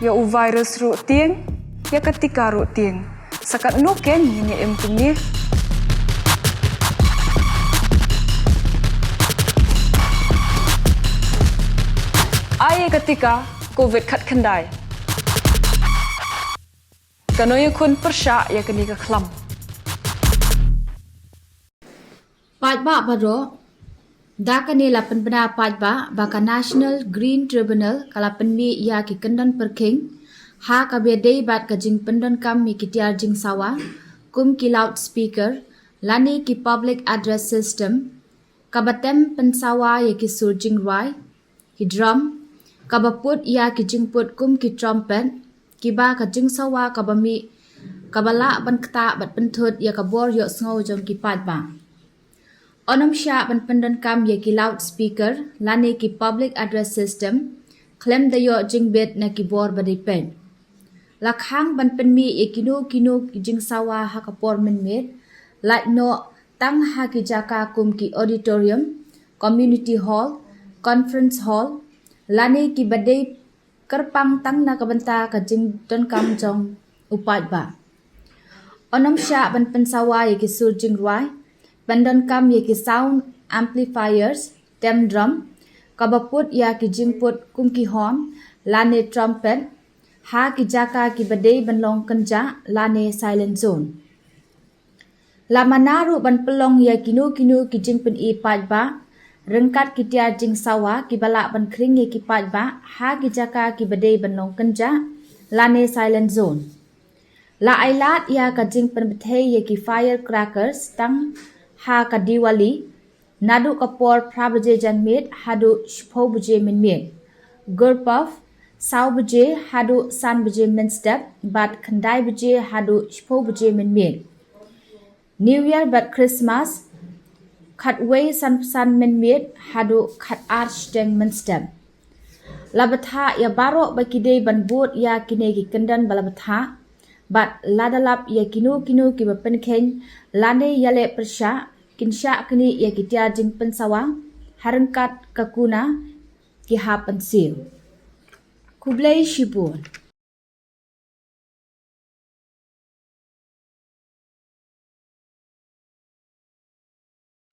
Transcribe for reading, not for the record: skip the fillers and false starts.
ya u virus ru tieng ya ketika ru tieng sakat nuken ini empuni ai ketika covid khat khandai kanoy kun persha ya kini ka khlam Pajba baro dakane lapan bena pajba baka National Green Tribunal kalapan mi ya ki kendan perking ha ka bedei bat ka jing pendan kam mi ki tiar jing sawa kum ki loudspeaker lani ki public address system kabatem pensawa ya ki surjing rai ki drum kabaput ya ki jingput kum ki trumpet ki ba ka jing sawa kabami kabala ban kta bat penthut ya ka bor yo sngo jom ki pajba Onam sya ban pendan kam ye ki loudspeaker lani ki public address system klem da yo jingbet na ki bor ba pen lakhang ban pen mi ye kino ki jing sawa ha ka por min met like no tang ha ki jaka kum ki auditorium community hall conference hall lani ki badai kerpang tang na ka banta ka jing don kam jong upat ba Onam sya ban pen sawa ye ki sur jing rai Pandan kam ya ki sound amplifiers, tem drum, kabaput ya ki jingput kum ki horn, lane trumpet, ha ki jaka ki badai banlong kenja, lane silent zone. Lamanaru ban pelong ya kinu ki jingpen i pajba, rengkat ki tiar jing sawa ki balak ban kring ya ki pajba, ha ki jaka ki badai banlong kenja, lane silent zone. La ailat ya ka jingpen bethay ya ki firecrackers tang ha ka Diwali nadu kapor prabaje janmit hadu shpo buje minmit gurpuff saw buje hadu san buje min step but khandai buje hadu shpo buje minmit New Year but Christmas khatway san minmit hadu khat arch deng min step labatha ya baro bakide ban bot ya kinegi kendan balabatha but ladalap ya kinu ki bapen khen lane yale persha kinsya kini ya kitia jing pensawang harengkat kakuna ki ha pensil Kublai Shibun